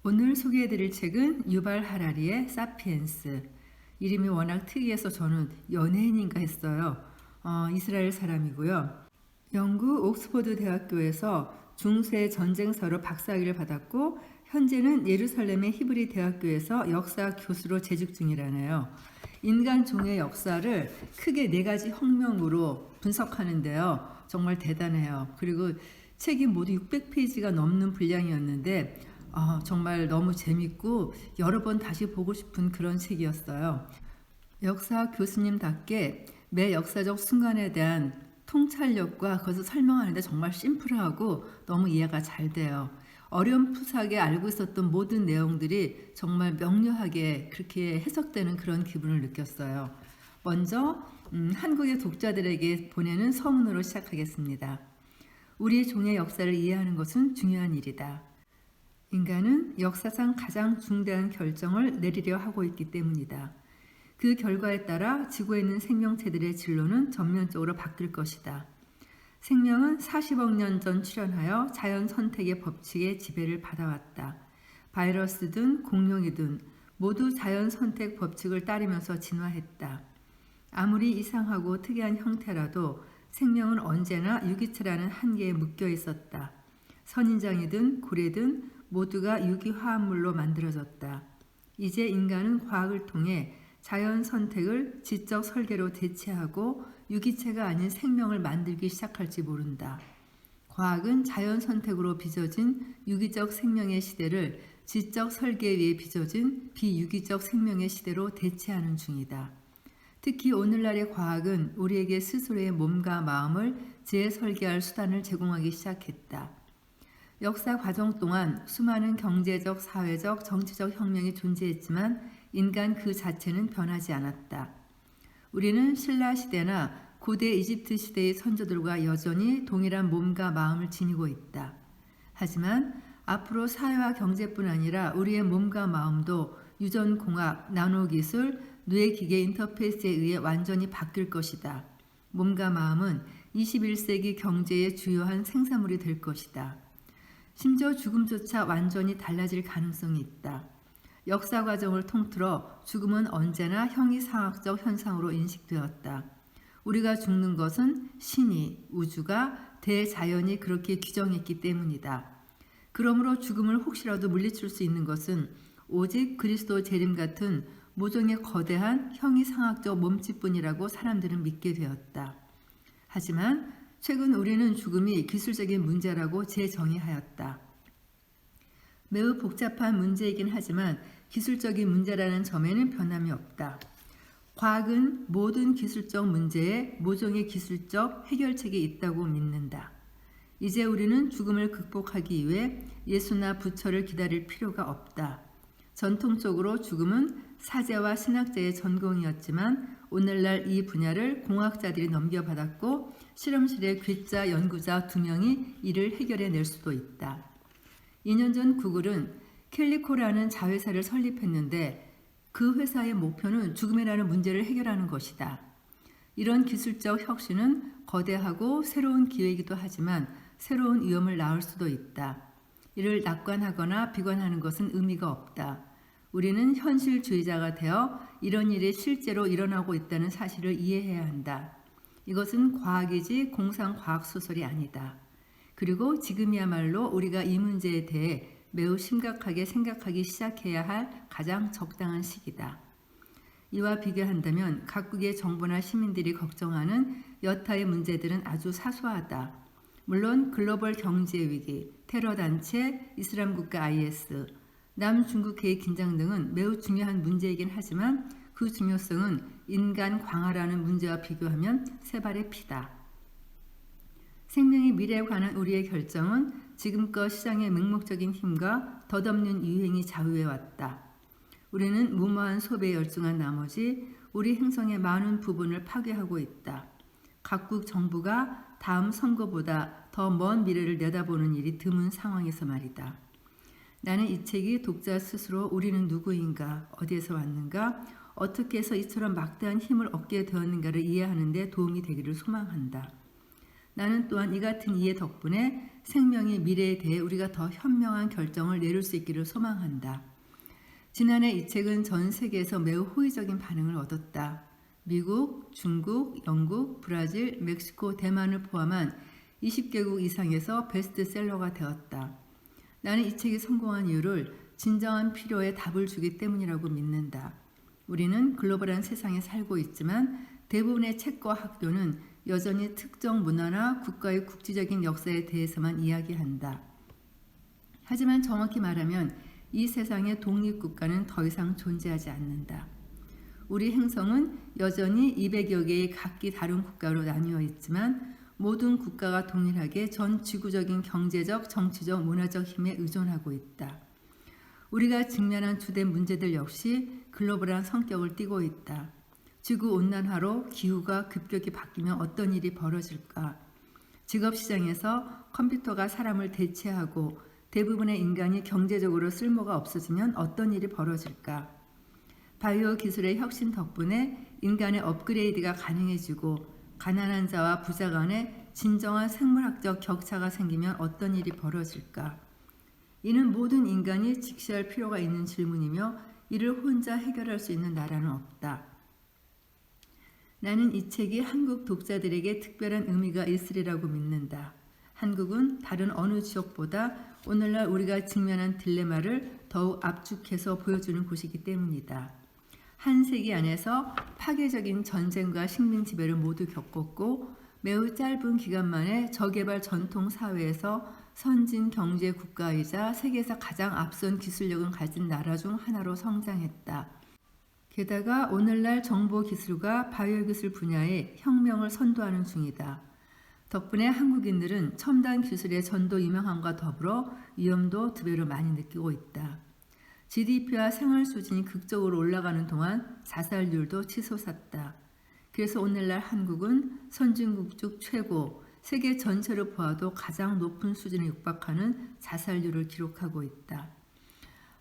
오늘 소개해드릴 책은 유발 하라리의 사피엔스. 이름이 워낙 특이해서 저는 연예인인가 했어요. 이스라엘 사람이고요. 영국 옥스퍼드 대학교에서 중세 전쟁서로 박사학위를 받았고 현재는 예루살렘의 히브리 대학교에서 역사 교수로 재직 중이라네요. 인간 종의 역사를 크게 4가지 혁명으로 분석하는데요. 정말 대단해요. 그리고 책이 모두 600페이지가 넘는 분량이었는데 정말 너무 재밌고 여러 번 다시 보고 싶은 그런 책이었어요. 역사 교수님답게 매 역사적 순간에 대한 통찰력과 그것을 설명하는데 정말 심플하고 너무 이해가 잘 돼요. 어렴풋하게 알고 있었던 모든 내용들이 정말 명료하게 그렇게 해석되는 그런 기분을 느꼈어요. 먼저 한국의 독자들에게 보내는 서문으로 시작하겠습니다. 우리의 종의 역사를 이해하는 것은 중요한 일이다. 인간은 역사상 가장 중대한 결정을 내리려 하고 있기 때문이다. 그 결과에 따라 지구에 있는 생명체들의 진로는 전면적으로 바뀔 것이다. 생명은 40억 년 전 출현하여 자연 선택의 법칙에 지배를 받아왔다. 바이러스든 공룡이든 모두 자연 선택 법칙을 따르면서 진화했다. 아무리 이상하고 특이한 형태라도 생명은 언제나 유기체라는 한계에 묶여 있었다. 선인장이든 고래든 모두가 유기화합물로 만들어졌다. 이제 인간은 과학을 통해 자연 선택을 지적 설계로 대체하고 유기체가 아닌 생명을 만들기 시작할지 모른다. 과학은 자연 선택으로 빚어진 유기적 생명의 시대를 지적 설계에 의해 빚어진 비유기적 생명의 시대로 대체하는 중이다. 특히 오늘날의 과학은 우리에게 스스로의 몸과 마음을 재설계할 수단을 제공하기 시작했다. 역사 과정 동안 수많은 경제적, 사회적, 정치적 혁명이 존재했지만 인간 그 자체는 변하지 않았다. 우리는 신라 시대나 고대 이집트 시대의 선조들과 여전히 동일한 몸과 마음을 지니고 있다. 하지만 앞으로 사회와 경제뿐 아니라 우리의 몸과 마음도 유전공학, 나노기술, 뇌기계 인터페이스에 의해 완전히 바뀔 것이다. 몸과 마음은 21세기 경제의 주요한 생산물이 될 것이다. 심지어 죽음조차 완전히 달라질 가능성이 있다. 역사 과정을 통틀어 죽음은 언제나 형이상학적 현상으로 인식되었다. 우리가 죽는 것은 신이, 우주가, 대자연이 그렇게 규정했기 때문이다. 그러므로 죽음을 혹시라도 물리칠 수 있는 것은 오직 그리스도 재림 같은 모종의 거대한 형이상학적 몸짓뿐이라고 사람들은 믿게 되었다. 하지만 최근 우리는 죽음이 기술적인 문제라고 재정의하였다. 매우 복잡한 문제이긴 하지만 기술적인 문제라는 점에는 변함이 없다. 과학은 모든 기술적 문제에 모종의 기술적 해결책이 있다고 믿는다. 이제 우리는 죽음을 극복하기 위해 예수나 부처를 기다릴 필요가 없다. 전통적으로 죽음은 사제와 신학자의 전공이었지만 오늘날 이 분야를 공학자들이 넘겨받았고 실험실의 괴짜 연구자 2명이 이를 해결해낼 수도 있다. 2년 전 구글은 캘리코라는 자회사를 설립했는데 그 회사의 목표는 죽음이라는 문제를 해결하는 것이다. 이런 기술적 혁신은 거대하고 새로운 기회이기도 하지만 새로운 위험을 낳을 수도 있다. 이를 낙관하거나 비관하는 것은 의미가 없다. 우리는 현실주의자가 되어 이런 일이 실제로 일어나고 있다는 사실을 이해해야 한다. 이것은 과학이지 공상과학소설이 아니다. 그리고 지금이야말로 우리가 이 문제에 대해 매우 심각하게 생각하기 시작해야 할 가장 적당한 시기다. 이와 비교한다면 각국의 정부나 시민들이 걱정하는 여타의 문제들은 아주 사소하다. 물론 글로벌 경제 위기, 테러 단체, 이슬람 국가 IS, 남중국해의 긴장 등은 매우 중요한 문제이긴 하지만 그 중요성은 인간 광활하는 문제와 비교하면 세 발의 피다. 생명의 미래에 관한 우리의 결정은 지금껏 시장의 맹목적인 힘과 덧없는 유행이 좌우해왔다. 우리는 무모한 소비에 열중한 나머지 우리 행성의 많은 부분을 파괴하고 있다. 각국 정부가 다음 선거보다 더 먼 미래를 내다보는 일이 드문 상황에서 말이다. 나는 이 책이 독자 스스로 우리는 누구인가, 어디에서 왔는가, 어떻게 해서 이처럼 막대한 힘을 얻게 되었는가를 이해하는 데 도움이 되기를 소망한다. 나는 또한 이 같은 이해 덕분에 생명의 미래에 대해 우리가 더 현명한 결정을 내릴 수 있기를 소망한다. 지난해 이 책은 전 세계에서 매우 호의적인 반응을 얻었다. 미국, 중국, 영국, 브라질, 멕시코, 대만을 포함한 20개국 이상에서 베스트셀러가 되었다. 나는 이 책이 성공한 이유를 진정한 필요에 답을 주기 때문이라고 믿는다. 우리는 글로벌한 세상에 살고 있지만 대부분의 책과 학교는 여전히 특정 문화나 국가의 국지적인 역사에 대해서만 이야기한다. 하지만 정확히 말하면 이 세상의 독립국가는 더 이상 존재하지 않는다. 우리 행성은 여전히 200여 개의 각기 다른 국가로 나뉘어 있지만 모든 국가가 동일하게 전 지구적인 경제적, 정치적, 문화적 힘에 의존하고 있다. 우리가 직면한 주된 문제들 역시 글로벌한 성격을 띠고 있다. 지구온난화로 기후가 급격히 바뀌면 어떤 일이 벌어질까? 직업시장에서 컴퓨터가 사람을 대체하고 대부분의 인간이 경제적으로 쓸모가 없어지면 어떤 일이 벌어질까? 바이오 기술의 혁신 덕분에 인간의 업그레이드가 가능해지고 가난한 자와 부자 간의 진정한 생물학적 격차가 생기면 어떤 일이 벌어질까? 이는 모든 인간이 직시할 필요가 있는 질문이며 이를 혼자 해결할 수 있는 나라는 없다. 나는 이 책이 한국 독자들에게 특별한 의미가 있으리라고 믿는다. 한국은 다른 어느 지역보다 오늘날 우리가 직면한 딜레마를 더욱 압축해서 보여주는 곳이기 때문이다. 한 세기 안에서 파괴적인 전쟁과 식민 지배를 모두 겪었고 매우 짧은 기간 만에 저개발 전통 사회에서 선진 경제 국가이자 세계에서 가장 앞선 기술력을 가진 나라 중 하나로 성장했다. 게다가 오늘날 정보기술과 바이오기술 분야의 혁명을 선도하는 중이다. 덕분에 한국인들은 첨단 기술의 전도 유명함과 더불어 위험도 두 배로 많이 느끼고 있다. GDP와 생활 수준이 극적으로 올라가는 동안 자살률도 치솟았다. 그래서 오늘날 한국은 선진국 중 최고, 세계 전체를 보아도 가장 높은 수준에 육박하는 자살률을 기록하고 있다.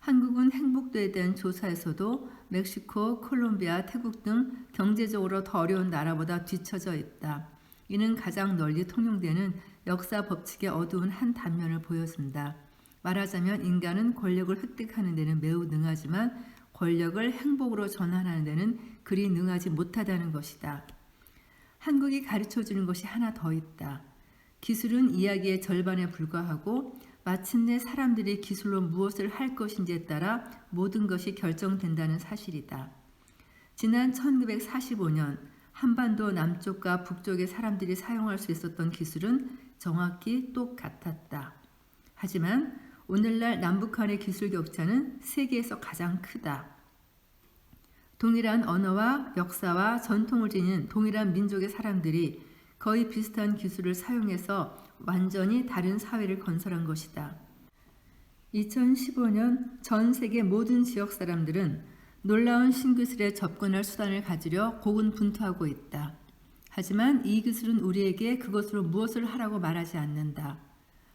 한국은 행복도에 대한 조사에서도 멕시코, 콜롬비아, 태국 등 경제적으로 더 어려운 나라보다 뒤처져 있다. 이는 가장 널리 통용되는 역사 법칙의 어두운 한 단면을 보여준다. 말하자면 인간은 권력을 획득하는 데는 매우 능하지만 권력을 행복으로 전환하는 데는 그리 능하지 못하다는 것이다. 한국이 가르쳐주는 것이 하나 더 있다. 기술은 이야기의 절반에 불과하고 마침내 사람들이 기술로 무엇을 할 것인지에 따라 모든 것이 결정된다는 사실이다. 지난 1945년 한반도 남쪽과 북쪽의 사람들이 사용할 수 있었던 기술은 정확히 똑같았다. 하지만 오늘날 남북한의 기술 격차는 세계에서 가장 크다. 동일한 언어와 역사와 전통을 지닌 동일한 민족의 사람들이 거의 비슷한 기술을 사용해서 완전히 다른 사회를 건설한 것이다. 2015년 전 세계 모든 지역 사람들은 놀라운 신기술에 접근할 수단을 가지려 고군분투하고 있다. 하지만 이 기술은 우리에게 그것으로 무엇을 하라고 말하지 않는다.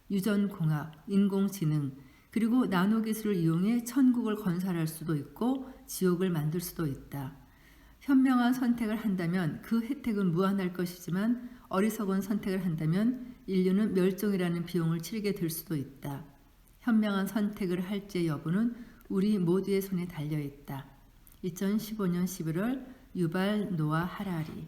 유전공학, 인공지능, 그리고 나노기술을 이용해 천국을 건설할 수도 있고 지옥을 만들 수도 있다. 현명한 선택을 한다면 그 혜택은 무한할 것이지만 어리석은 선택을 한다면 인류는 멸종이라는 비용을 치르게 될 수도 있다. 현명한 선택을 할지의 여부는 우리 모두의 손에 달려있다. 2015년 11월 유발 노아 하라리.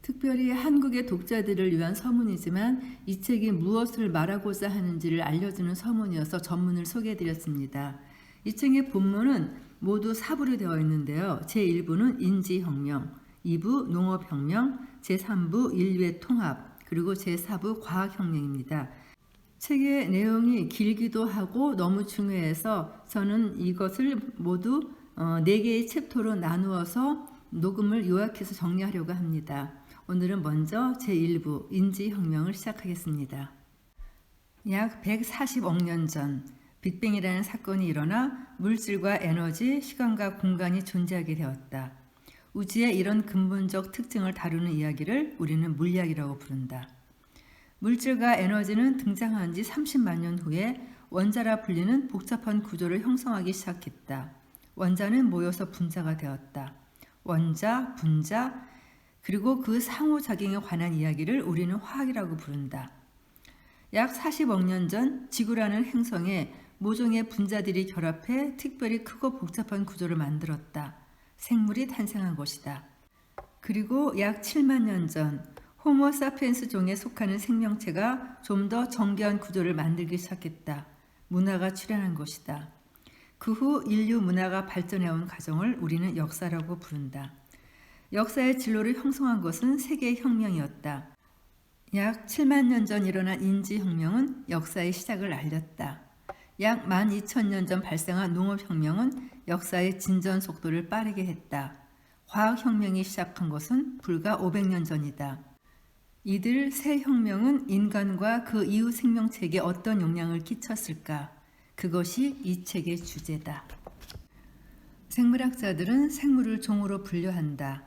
특별히 한국의 독자들을 위한 서문이지만 이 책이 무엇을 말하고자 하는지를 알려주는 서문이어서 전문을 소개해드렸습니다. 이 책의 본문은 모두 4부로 되어 있는데요. 제1부는 인지혁명, 2부 농업혁명, 제3부 인류의 통합, 그리고 제4부 과학혁명입니다. 책의 내용이 길기도 하고 너무 중요해서 저는 이것을 모두 4개의 챕터로 나누어서 녹음을 요약해서 정리하려고 합니다. 오늘은 먼저 제1부 인지혁명을 시작하겠습니다. 약 140억 년 전 빅뱅이라는 사건이 일어나 물질과 에너지, 시간과 공간이 존재하게 되었다. 우주의 이런 근본적 특징을 다루는 이야기를 우리는 물리학이라고 부른다. 물질과 에너지는 등장한 지 30만 년 후에 원자라 불리는 복잡한 구조를 형성하기 시작했다. 원자는 모여서 분자가 되었다. 원자, 분자, 그리고 그 상호작용에 관한 이야기를 우리는 화학이라고 부른다. 약 40억 년 전 지구라는 행성에 모종의 분자들이 결합해 특별히 크고 복잡한 구조를 만들었다. 생물이 탄생한 것이다. 그리고 약 7만 년 전 호모 사피엔스 종에 속하는 생명체가 좀 더 정교한 구조를 만들기 시작했다. 문화가 출현한 것이다. 그 후 인류 문화가 발전해온 과정을 우리는 역사라고 부른다. 역사의 진로를 형성한 것은 세계혁명이었다. 약 7만 년 전 일어난 인지혁명은 역사의 시작을 알렸다. 약 12,000년 전 발생한 농업혁명은 역사의 진전 속도를 빠르게 했다. 과학혁명이 시작한 것은 불과 500년 전이다. 이들 세 혁명은 인간과 그 이후 생명체에게 어떤 영향을 끼쳤을까? 그것이 이 책의 주제다. 생물학자들은 생물을 종으로 분류한다.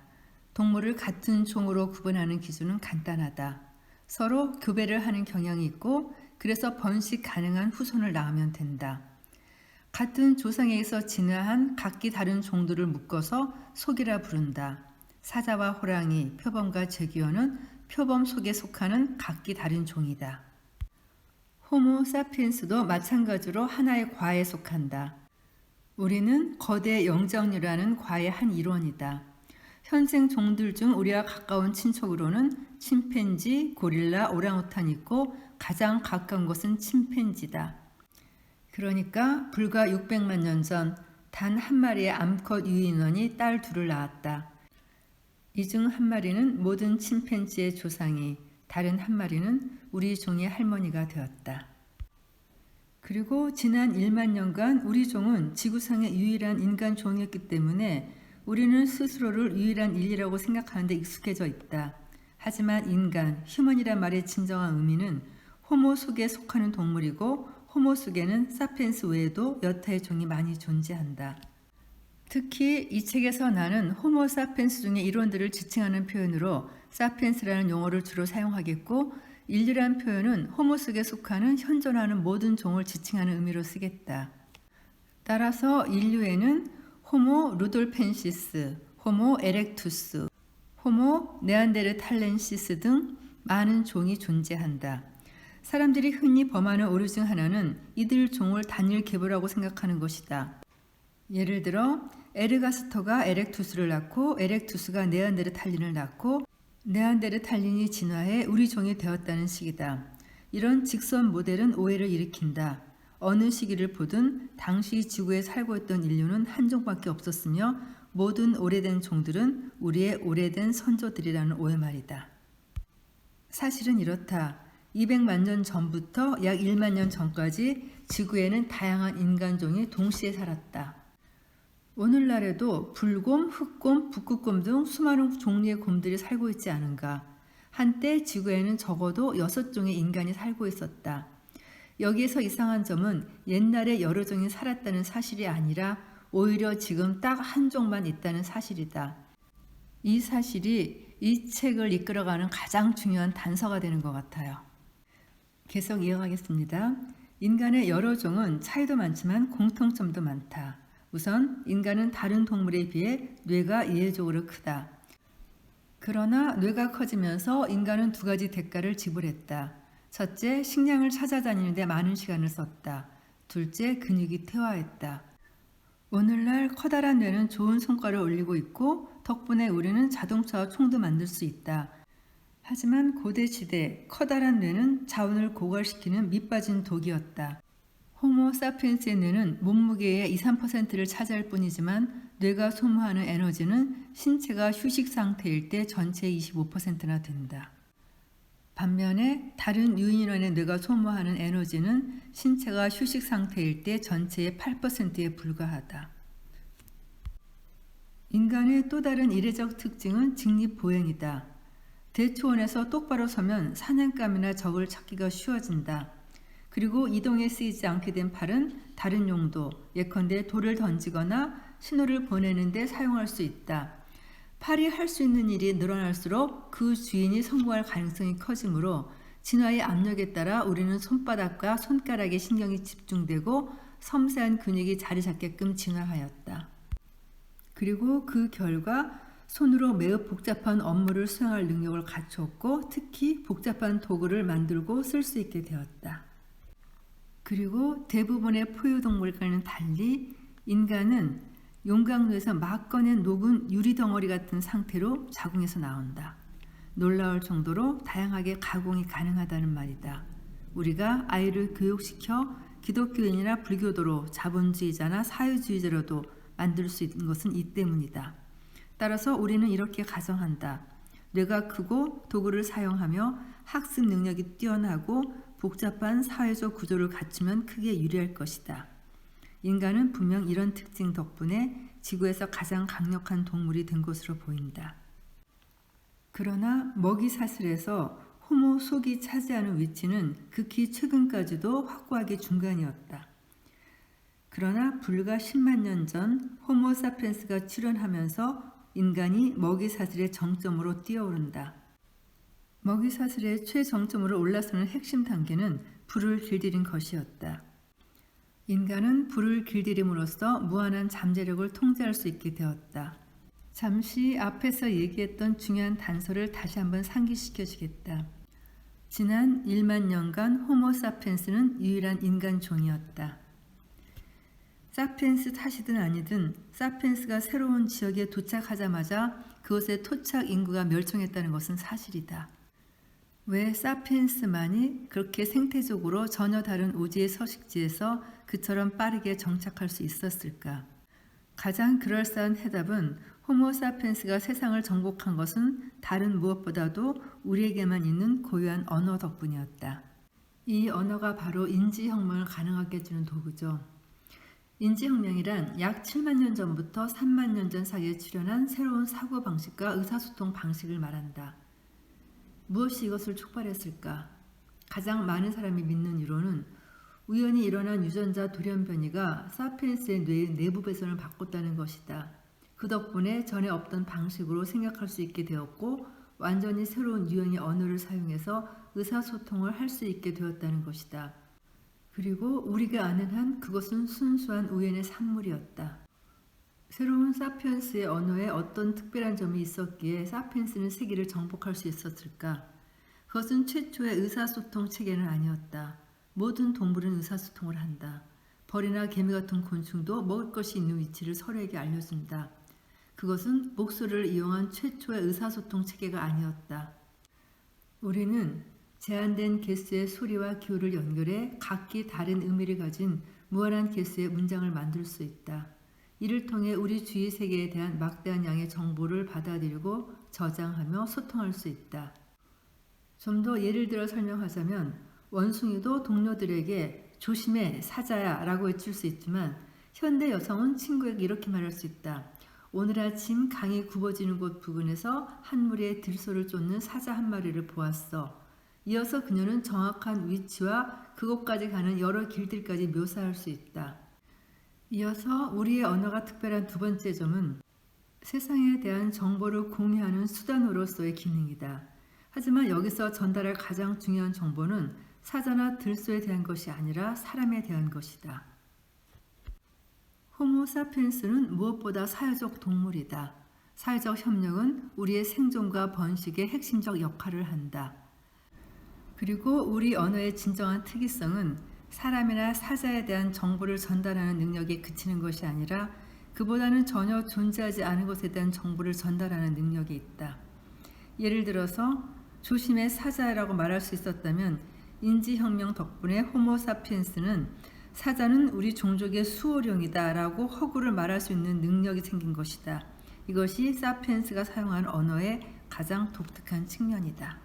동물을 같은 종으로 구분하는 기준은 간단하다. 서로 교배를 하는 경향이 있고 그래서 번식 가능한 후손을 낳으면 된다. 같은 조상에서 진화한 각기 다른 종들을 묶어서 속이라 부른다. 사자와 호랑이, 표범과 제규어는 표범 속에 속하는 각기 다른 종이다. 호모 사피엔스도 마찬가지로 하나의 과에 속한다. 우리는 거대 영장류라는 과의 한 일원이다. 현생 종들 중 우리와 가까운 친척으로는 침팬지, 고릴라, 오랑우탄이 있고 가장 가까운 것은 침팬지다. 그러니까 불과 600만 년 전 단 한 마리의 암컷 유인원이 딸 둘을 낳았다. 이 중 한 마리는 모든 침팬지의 조상이, 다른 한 마리는 우리 종의 할머니가 되었다. 그리고 지난 1만 년간 우리 종은 지구상의 유일한 인간 종이었기 때문에 우리는 스스로를 유일한 인류라고 생각하는 데 익숙해져 있다. 하지만 인간, 휴먼이란 말의 진정한 의미는 호모 속에 속하는 동물이고 호모 속에는 사피엔스 외에도 여타의 종이 많이 존재한다. 특히 이 책에서 나는 호모 사피엔스 중의 이론들을 지칭하는 표현으로 사피엔스라는 용어를 주로 사용하겠고 인류란 표현은 호모 속에 속하는 현존하는 모든 종을 지칭하는 의미로 쓰겠다. 따라서 인류에는 호모 루돌펜시스, 호모 에렉투스, 호모 네안데르탈렌시스 등 많은 종이 존재한다. 사람들이 흔히 범하는 오류 중 하나는 이들 종을 단일 계보라고 생각하는 것이다. 예를 들어 에르가스터가 에렉투스를 낳고 에렉투스가 네안데르탈린을 낳고 네안데르탈린이 진화해 우리 종이 되었다는 식이다. 이런 직선 모델은 오해를 일으킨다. 어느 시기를 보든 당시 지구에 살고 있던 인류는 한 종밖에 없었으며 모든 오래된 종들은 우리의 오래된 선조들이라는 오해 말이다. 사실은 이렇다. 200만 년 전부터 약 1만 년 전까지 지구에는 다양한 인간종이 동시에 살았다. 오늘날에도 불곰, 흑곰, 북극곰 등 수많은 종류의 곰들이 살고 있지 않은가. 한때 지구에는 적어도 6종의 인간이 살고 있었다. 여기에서 이상한 점은 옛날에 여러 종이 살았다는 사실이 아니라 오히려 지금 딱 한 종만 있다는 사실이다. 이 사실이 이 책을 이끌어가는 가장 중요한 단서가 되는 것 같아요. 계속 이어가겠습니다. 인간의 여러 종은 차이도 많지만 공통점도 많다. 우선 인간은 다른 동물에 비해 뇌가 이해적으로 크다. 그러나 뇌가 커지면서 인간은 두 가지 대가를 지불했다. 첫째, 식량을 찾아다니는 데 많은 시간을 썼다. 둘째, 근육이 퇴화했다. 오늘날 커다란 뇌는 좋은 성과를 올리고 있고 덕분에 우리는 자동차와 총도 만들 수 있다. 하지만 고대 시대 커다란 뇌는 자원을 고갈시키는 밑빠진 독이었다. 호모 사피엔스의 뇌는 몸무게의 2~3%를 차지할 뿐이지만 뇌가 소모하는 에너지는 신체가 휴식 상태일 때 전체의 25%나 된다. 반면에 다른 유인원의 뇌가 소모하는 에너지는 신체가 휴식 상태일 때 전체의 8%에 불과하다. 인간의 또 다른 이례적 특징은 직립보행이다. 대초원에서 똑바로 서면 사냥감이나 적을 찾기가 쉬워진다. 그리고 이동에 쓰이지 않게 된 팔은 다른 용도, 예컨대 돌을 던지거나 신호를 보내는 데 사용할 수 있다. 팔이 할 수 있는 일이 늘어날수록 그 주인이 성공할 가능성이 커지므로 진화의 압력에 따라 우리는 손바닥과 손가락에 신경이 집중되고 섬세한 근육이 자리 잡게끔 진화하였다. 그리고 그 결과 손으로 매우 복잡한 업무를 수행할 능력을 갖추었고 특히 복잡한 도구를 만들고 쓸 수 있게 되었다. 그리고 대부분의 포유동물과는 달리 인간은 용광로에서 막 꺼낸 녹은 유리덩어리 같은 상태로 자궁에서 나온다. 놀라울 정도로 다양하게 가공이 가능하다는 말이다. 우리가 아이를 교육시켜 기독교인이나 불교도로 자본주의자나 사회주의자로도 만들 수 있는 것은 이 때문이다. 따라서 우리는 이렇게 가정한다. 뇌가 크고 도구를 사용하며 학습 능력이 뛰어나고 복잡한 사회적 구조를 갖추면 크게 유리할 것이다. 인간은 분명 이런 특징 덕분에 지구에서 가장 강력한 동물이 된 것으로 보인다. 그러나 먹이사슬에서 호모 속이 차지하는 위치는 극히 최근까지도 확고하게 중간이었다. 그러나 불과 10만 년 전 호모 사피엔스가 출현하면서 인간이 먹이사슬의 정점으로 뛰어오른다. 먹이사슬의 최정점으로 올라서는 핵심 단계는 불을 길들인 것이었다. 인간은 불을 길들임으로써 무한한 잠재력을 통제할 수 있게 되었다. 잠시 앞에서 얘기했던 중요한 단서를 다시 한번 상기시켜 주겠다. 지난 1만 년간 호모 사피엔스는 유일한 인간 종이었다. 사피엔스 탓이든 아니든 사피엔스가 새로운 지역에 도착하자마자 그곳의 토착 인구가 멸종했다는 것은 사실이다. 왜 사피엔스만이 그렇게 생태적으로 전혀 다른 오지의 서식지에서 그처럼 빠르게 정착할 수 있었을까? 가장 그럴싸한 해답은 호모 사피엔스가 세상을 정복한 것은 다른 무엇보다도 우리에게만 있는 고유한 언어 덕분이었다. 이 언어가 바로 인지혁명을 가능하게 해주는 도구죠. 인지혁명이란 약 7만 년 전부터 3만 년 전 사이에 출현한 새로운 사고방식과 의사소통 방식을 말한다. 무엇이 이것을 촉발했을까? 가장 많은 사람이 믿는 이론은 우연히 일어난 유전자 돌연변이가 사피엔스의 뇌의 내부 배선을 바꿨다는 것이다. 그 덕분에 전에 없던 방식으로 생각할 수 있게 되었고 완전히 새로운 유형의 언어를 사용해서 의사소통을 할 수 있게 되었다는 것이다. 그리고 우리가 아는 한 그것은 순수한 우연의 산물이었다. 새로운 사피엔스의 언어에 어떤 특별한 점이 있었기에 사피엔스는 세계를 정복할 수 있었을까? 그것은 최초의 의사소통 체계는 아니었다. 모든 동물은 의사소통을 한다. 벌이나 개미 같은 곤충도 먹을 것이 있는 위치를 서로에게 알려준다. 그것은 목소리를 이용한 최초의 의사소통 체계가 아니었다. 우리는 제한된 개수의 소리와 기호를 연결해 각기 다른 의미를 가진 무한한 개수의 문장을 만들 수 있다. 이를 통해 우리 주위 세계에 대한 막대한 양의 정보를 받아들이고 저장하며 소통할 수 있다. 좀 더 예를 들어 설명하자면 원숭이도 동료들에게 조심해 사자야 라고 외칠 수 있지만 현대 여성은 친구에게 이렇게 말할 수 있다. 오늘 아침 강이 굽어지는 곳 부근에서 한 무리의 들소를 쫓는 사자 한 마리를 보았어. 이어서 그녀는 정확한 위치와 그곳까지 가는 여러 길들까지 묘사할 수 있다. 이어서 우리의 언어가 특별한 두 번째 점은 세상에 대한 정보를 공유하는 수단으로서의 기능이다. 하지만 여기서 전달할 가장 중요한 정보는 사자나 들소에 대한 것이 아니라 사람에 대한 것이다. 호모 사피엔스는 무엇보다 사회적 동물이다. 사회적 협력은 우리의 생존과 번식의 핵심적 역할을 한다. 그리고 우리 언어의 진정한 특이성은 사람이나 사자에 대한 정보를 전달하는 능력에 그치는 것이 아니라 그보다는 전혀 존재하지 않은 것에 대한 정보를 전달하는 능력이 있다. 예를 들어서 조심해 사자라고 말할 수 있었다면 인지혁명 덕분에 호모 사피엔스는 사자는 우리 종족의 수호령이다 라고 허구를 말할 수 있는 능력이 생긴 것이다. 이것이 사피엔스가 사용한 언어의 가장 독특한 측면이다.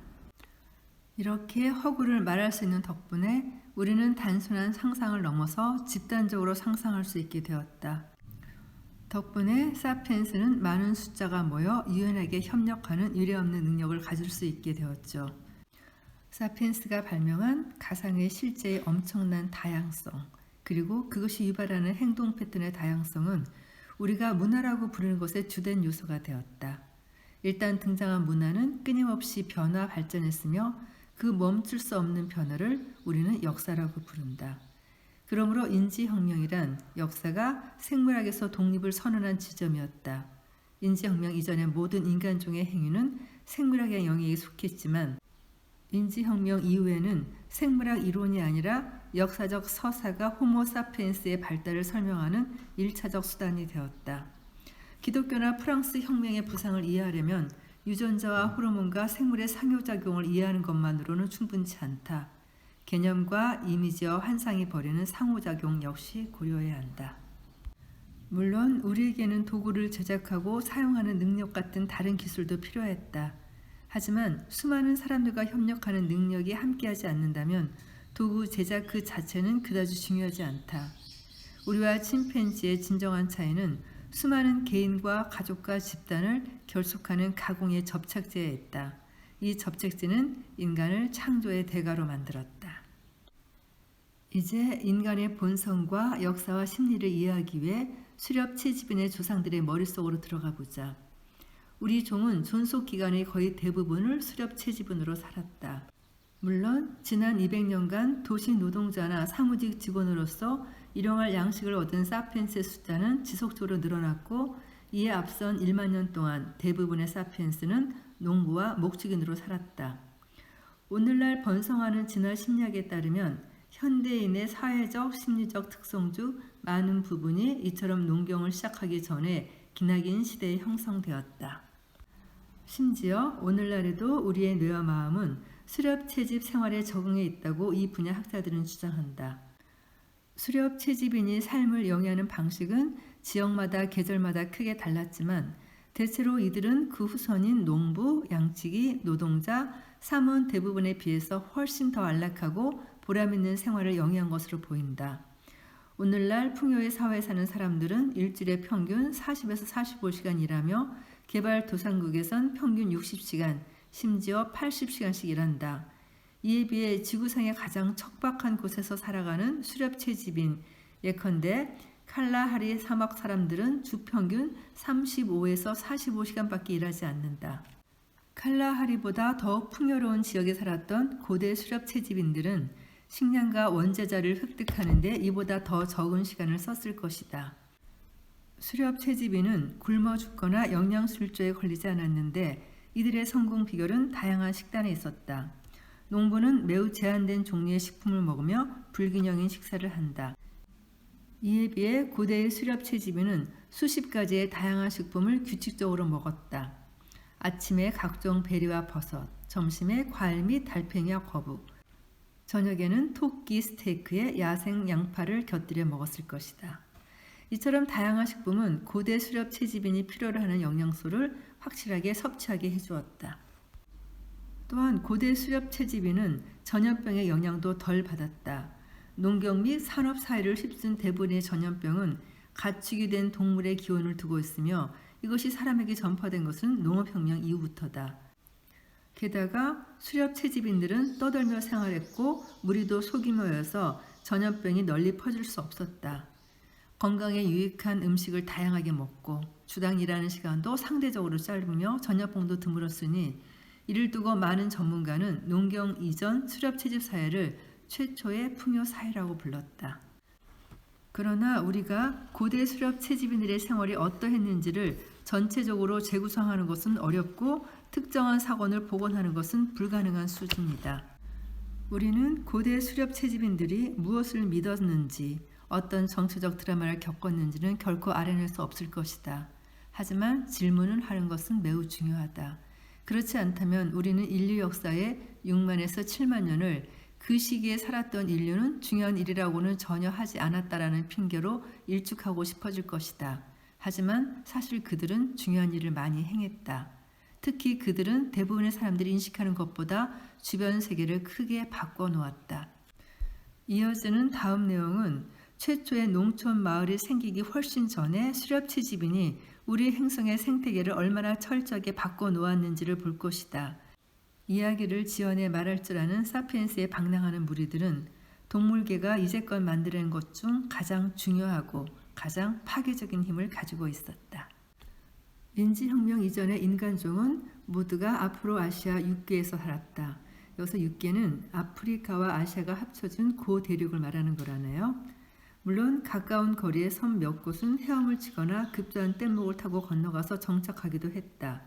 이렇게 허구를 말할 수 있는 덕분에 우리는 단순한 상상을 넘어서 집단적으로 상상할 수 있게 되었다. 덕분에 사피엔스는 많은 숫자가 모여 유연하게 협력하는 유례없는 능력을 가질 수 있게 되었죠. 사피엔스가 발명한 가상의 실제의 엄청난 다양성, 그리고 그것이 유발하는 행동 패턴의 다양성은 우리가 문화라고 부르는 것의 주된 요소가 되었다. 일단 등장한 문화는 끊임없이 변화 발전했으며 그 멈출 수 없는 변화를 우리는 역사라고 부른다. 그러므로 인지혁명이란 역사가 생물학에서 독립을 선언한 지점이었다. 인지혁명 이전의 모든 인간종의 행위는 생물학의 영역에 속했지만 인지혁명 이후에는 생물학 이론이 아니라 역사적 서사가 호모사피엔스의 발달을 설명하는 1차적 수단이 되었다. 기독교나 프랑스 혁명의 부상을 이해하려면 유전자와 호르몬과 생물의 상호작용을 이해하는 것만으로는 충분치 않다. 개념과 이미지와 환상이 벌이는 상호작용 역시 고려해야 한다. 물론 우리에게는 도구를 제작하고 사용하는 능력 같은 다른 기술도 필요했다. 하지만 수많은 사람들과 협력하는 능력이 함께하지 않는다면 도구 제작 그 자체는 그다지 중요하지 않다. 우리와 침팬지의 진정한 차이는 수많은 개인과 가족과 집단을 결속하는 가공의 접착제에 있다. 이 접착제는 인간을 창조의 대가로 만들었다. 이제 인간의 본성과 역사와 심리를 이해하기 위해 수렵 채집인의 조상들의 머릿속으로 들어가 보자. 우리 종은 존속 기간의 거의 대부분을 수렵 채집인으로 살았다. 물론 지난 200년간 도시 노동자나 사무직 직원으로서 일용할 양식을 얻은 사피엔스의 숫자는 지속적으로 늘어났고 이에 앞선 1만 년 동안 대부분의 사피엔스는 농부와 목축인으로 살았다. 오늘날 번성하는 진화 심리학에 따르면 현대인의 사회적, 심리적 특성 중 많은 부분이 이처럼 농경을 시작하기 전에 기나긴 시대에 형성되었다. 심지어 오늘날에도 우리의 뇌와 마음은 수렵 채집 생활에 적응해 있다고 이 분야 학자들은 주장한다. 수렵 채집인이 삶을 영위하는 방식은 지역마다 계절마다 크게 달랐지만 대체로 이들은 그 후손인 농부, 양치기, 노동자, 삼원 대부분에 비해서 훨씬 더 안락하고 보람있는 생활을 영위한 것으로 보인다. 오늘날 풍요의 사회에 사는 사람들은 일주일에 평균 40에서 45시간 일하며 개발도상국에선 평균 60시간, 심지어 80시간씩 일한다. 이에 비해 지구상의 가장 척박한 곳에서 살아가는 수렵 채집인 예컨대 칼라하리 사막 사람들은 주 평균 35에서 45시간밖에 일하지 않는다. 칼라하리보다 더욱 풍요로운 지역에 살았던 고대 수렵 채집인들은 식량과 원재자를 획득하는 데 이보다 더 적은 시간을 썼을 것이다. 수렵 채집인은 굶어 죽거나 영양실조에 걸리지 않았는데 이들의 성공 비결은 다양한 식단에 있었다. 농부는 매우 제한된 종류의 식품을 먹으며 불균형인 식사를 한다. 이에 비해 고대의 수렵 채집인은 수십 가지의 다양한 식품을 규칙적으로 먹었다. 아침에 각종 베리와 버섯, 점심에 과일 및 달팽이와 거북, 저녁에는 토끼 스테이크에 야생 양파를 곁들여 먹었을 것이다. 이처럼 다양한 식품은 고대 수렵 채집인이 필요로 하는 영양소를 확실하게 섭취하게 해주었다. 또한 고대 수렵 채집인은 전염병의 영향도 덜 받았다. 농경 및 산업 사회를 휩쓴 대부분의 전염병은 가축이 된 동물의 기원을 두고 있으며 이것이 사람에게 전파된 것은 농업혁명 이후부터다. 게다가 수렵 채집인들은 떠들며 생활했고 무리도 소규모여서 전염병이 널리 퍼질 수 없었다. 건강에 유익한 음식을 다양하게 먹고 주당 일하는 시간도 상대적으로 짧으며 전염병도 드물었으니 이를 두고 많은 전문가는 농경 이전 수렵 채집 사회를 최초의 풍요 사회라고 불렀다. 그러나 우리가 고대 수렵 채집인들의 생활이 어떠했는지를 전체적으로 재구성하는 것은 어렵고 특정한 사건을 복원하는 것은 불가능한 수준이다. 우리는 고대 수렵 채집인들이 무엇을 믿었는지 어떤 정치적 드라마를 겪었는지는 결코 알아낼 수 없을 것이다. 하지만 질문을 하는 것은 매우 중요하다. 그렇지 않다면 우리는 인류 역사의 6만에서 7만 년을 그 시기에 살았던 인류는 중요한 일이라고는 전혀 하지 않았다라는 핑계로 일축하고 싶어질 것이다. 하지만 사실 그들은 중요한 일을 많이 행했다. 특히 그들은 대부분의 사람들이 인식하는 것보다 주변 세계를 크게 바꿔놓았다. 이어지는 다음 내용은 최초의 농촌 마을이 생기기 훨씬 전에 수렵 채집인이 우리 행성의 생태계를 얼마나 철저하게 바꿔놓았는지를 볼 것이다. 이야기를 지어내 말할 줄 아는 사피엔스에 방랑하는 무리들은 동물계가 이제껏 만들어낸 것 중 가장 중요하고 가장 파괴적인 힘을 가지고 있었다. 인지혁명 이전의 인간종은 모두가 아프로아시아 6개에서 살았다. 여기서 6개는 아프리카와 아시아가 합쳐진 고대륙을 말하는 거라네요. 물론 가까운 거리의 섬 몇 곳은 헤엄을 치거나 급조한 뗏목을 타고 건너가서 정착하기도 했다.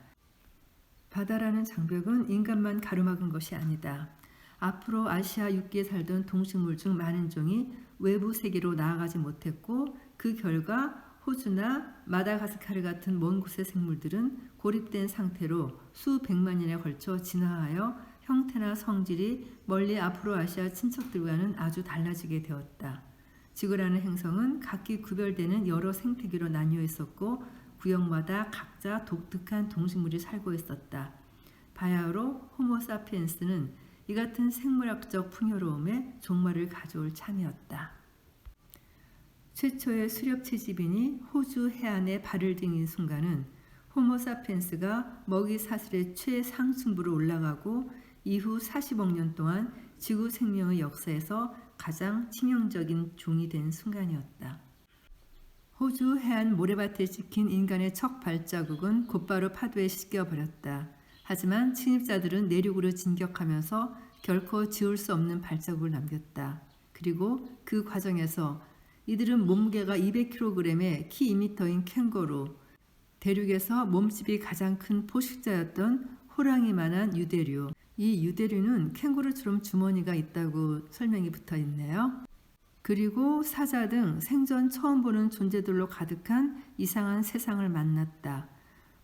바다라는 장벽은 인간만 가로막은 것이 아니다. 앞으로 아시아 육지에 살던 동식물 중 많은 종이 외부 세계로 나아가지 못했고 그 결과 호주나 마다가스카르 같은 먼 곳의 생물들은 고립된 상태로 수백만 년에 걸쳐 진화하여 형태나 성질이 멀리 아프로아시아 친척들과는 아주 달라지게 되었다. 지구라는 행성은 각기 구별되는 여러 생태계로 나뉘어 있었고 구역마다 각자 독특한 동식물이 살고 있었다. 바야흐로 호모사피엔스는 이 같은 생물학적 풍요로움에 종말을 가져올 참이었다. 최초의 수렵 채집인이 호주 해안에 발을 딩인 순간은 호모사피엔스가 먹이 사슬의 최상층부로 올라가고 이후 40억 년 동안 지구 생명의 역사에서 가장 치명적인 종이 된 순간이었다. 호주 해안 모래밭에 찍힌 인간의 척 발자국은 곧바로 파도에 씻겨버렸다. 하지만 침입자들은 내륙으로 진격하면서 결코 지울 수 없는 발자국을 남겼다. 그리고 그 과정에서 이들은 몸무게가 200kg의 키 2m인 캥거루, 대륙에서 몸집이 가장 큰 포식자였던 호랑이만한 유대류, 이 유대류는 캥거루처럼 주머니가 있다고 설명이 붙어 있네요. 그리고 사자 등 생전 처음 보는 존재들로 가득한 이상한 세상을 만났다.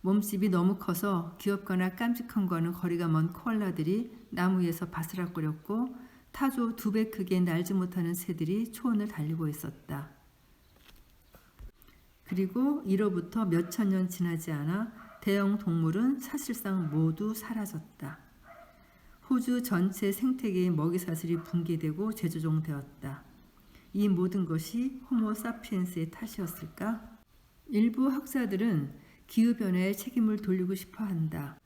몸집이 너무 커서 귀엽거나 깜찍한 거는 거리가 먼 코알라들이 나무 위에서 바스락거렸고 타조 2배 크기의 날지 못하는 새들이 초원을 달리고 있었다. 그리고 이로부터 몇천 년 지나지 않아 대형 동물은 사실상 모두 사라졌다. 호주 전체 생태계의 먹이사슬이 붕괴되고 재조정되었다. 이 모든 것이 호모사피엔스의 탓이었을까? 일부 학자들은 기후변화에 책임을 돌리고 싶어 한다.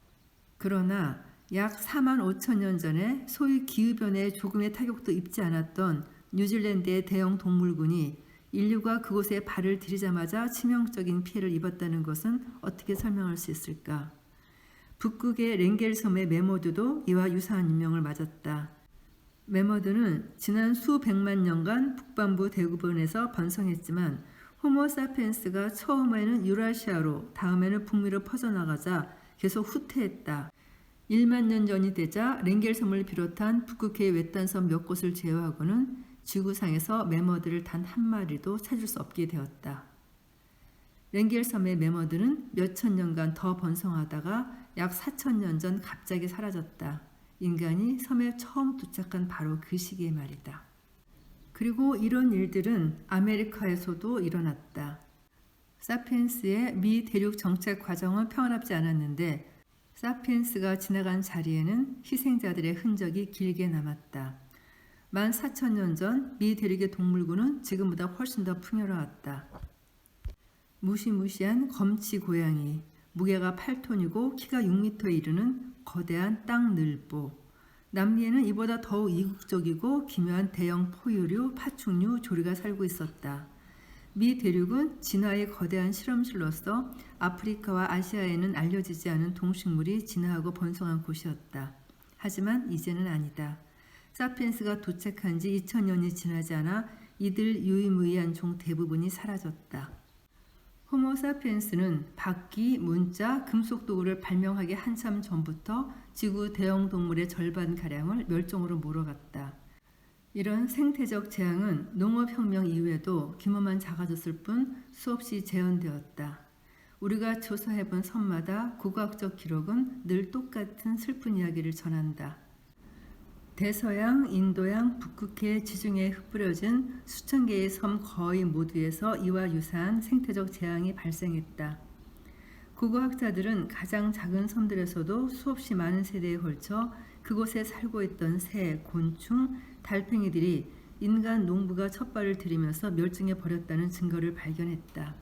그러나 약 4만 5천 년 전에 소위 기후변화에 조금의 타격도 입지 않았던 뉴질랜드의 대형 동물군이 인류가 그곳에 발을 들이자마자 치명적인 피해를 입었다는 것은 어떻게 설명할 수 있을까? 북극의 랭겔섬의 매머드도 이와 유사한 운명을 맞았다. 매머드는 지난 수백만 년간 북반부 대부분에서 번성했지만 호모사피엔스가 처음에는 유라시아로 다음에는 북미로 퍼져나가자 계속 후퇴했다. 1만 년 전이 되자 랭겔섬을 비롯한 북극해의 외딴 섬 몇 곳을 제외하고는 지구상에서 매머드를 단 한 마리도 찾을 수 없게 되었다. 랭겔섬의 매머드는 몇천 년간 더 번성하다가 약 4천 년 전 갑자기 사라졌다. 인간이 섬에 처음 도착한 바로 그 시기의 말이다. 그리고 이런 일들은 아메리카에서도 일어났다. 사피엔스의 미 대륙 정책 과정은 평화롭지 않았는데 사피엔스가 지나간 자리에는 희생자들의 흔적이 길게 남았다. 14,000년 전 미 대륙의 동물군은 지금보다 훨씬 더 풍요로웠다. 무시무시한 검치 고양이, 무게가 8톤이고 키가 6m에 이르는 거대한 땅늘보, 남미에는 이보다 더욱 이국적이고 기묘한 대형 포유류, 파충류, 조리가 살고 있었다. 미 대륙은 진화의 거대한 실험실로서 아프리카와 아시아에는 알려지지 않은 동식물이 진화하고 번성한 곳이었다. 하지만 이제는 아니다. 사피엔스가 도착한 지 2000년이 지나지 않아 이들 유의무이한 종 대부분이 사라졌다. 호모사피엔스는 바퀴, 문자, 금속 도구를 발명하기 한참 전부터 지구 대형 동물의 절반가량을 멸종으로 몰아갔다. 이런 생태적 재앙은 농업혁명 이후에도 규모만 작아졌을 뿐 수없이 재현되었다. 우리가 조사해본 섬마다 고고학적 기록은 늘 똑같은 슬픈 이야기를 전한다. 대서양, 인도양, 북극해 지중해에 흩뿌려진 수천 개의 섬 거의 모두에서 이와 유사한 생태적 재앙이 발생했다. 고고학자들은 가장 작은 섬들에서도 수없이 많은 세대에 걸쳐 그곳에 살고 있던 새, 곤충, 달팽이들이 인간 농부가 첫발을 들이면서 멸종해 버렸다는 증거를 발견했다.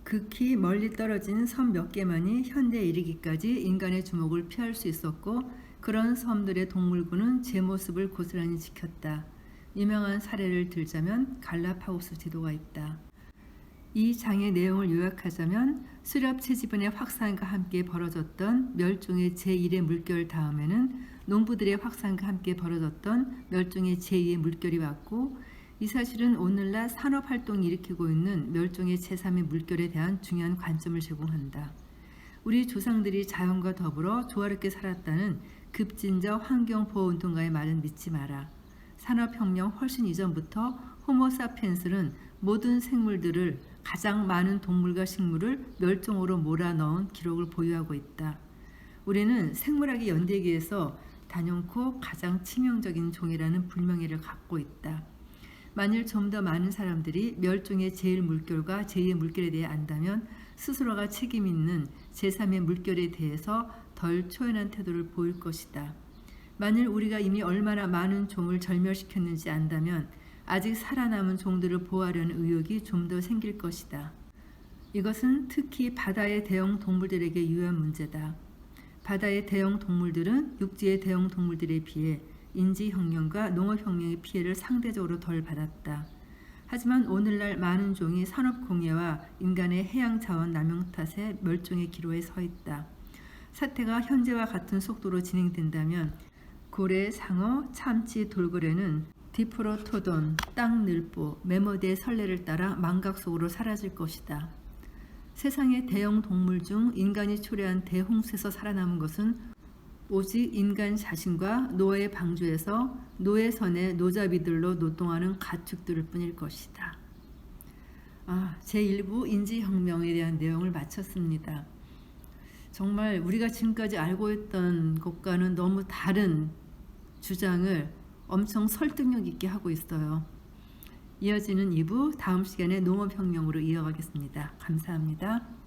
극히 멀리 떨어진 섬 몇 개만이 현대에 이르기까지 인간의 주목을 피할 수 있었고 그런 섬들의 동물군은 제 모습을 고스란히 지켰다. 유명한 사례를 들자면 갈라파고스 제도가 있다. 이 장의 내용을 요약하자면 수렵 채집은의 확산과 함께 벌어졌던 멸종의 제1의 물결 다음에는 농부들의 확산과 함께 벌어졌던 멸종의 제2의 물결이 왔고 이 사실은 오늘날 산업활동이 일으키고 있는 멸종의 제3의 물결에 대한 중요한 관점을 제공한다. 우리 조상들이 자연과 더불어 조화롭게 살았다는 급진적 환경보호운동가의 말은 믿지 마라. 산업혁명 훨씬 이전부터 호모사피엔스는 모든 생물들을 가장 많은 동물과 식물을 멸종으로 몰아넣은 기록을 보유하고 있다. 우리는 생물학의 연대기에서 단연코 가장 치명적인 종이라는 불명예를 갖고 있다. 만일 좀 더 많은 사람들이 멸종의 제1물결과 제2의 물결에 대해 안다면 스스로가 책임 있는 제3의 물결에 대해서 덜 초연한 태도를 보일 것이다. 만일 우리가 이미 얼마나 많은 종을 절멸시켰는지 안다면 아직 살아남은 종들을 보호하려는 의욕이 좀 더 생길 것이다. 이것은 특히 바다의 대형 동물들에게 유효한 문제다. 바다의 대형 동물들은 육지의 대형 동물들에 비해 인지혁명과 농업혁명의 피해를 상대적으로 덜 받았다. 하지만 오늘날 많은 종이 산업공해와 인간의 해양자원 남용 탓에 멸종의 기로에 서 있다. 사태가 현재와 같은 속도로 진행된다면 고래, 상어, 참치, 돌고래는 디프로토돈, 땅늘보, 메모대의 선례를 따라 망각 속으로 사라질 것이다. 세상의 대형 동물 중 인간이 초래한 대홍수에서 살아남은 것은 오직 인간 자신과 노아의 방주에서 노예선의 노자비들로 노동하는 가축들일 뿐일 것이다. 제1부 인지혁명에 대한 내용을 마쳤습니다. 정말 우리가 지금까지 알고 있던 것과는 너무 다른 주장을 엄청 설득력 있게 하고 있어요. 이어지는 2부 다음 시간에 농업혁명으로 이어가겠습니다. 감사합니다.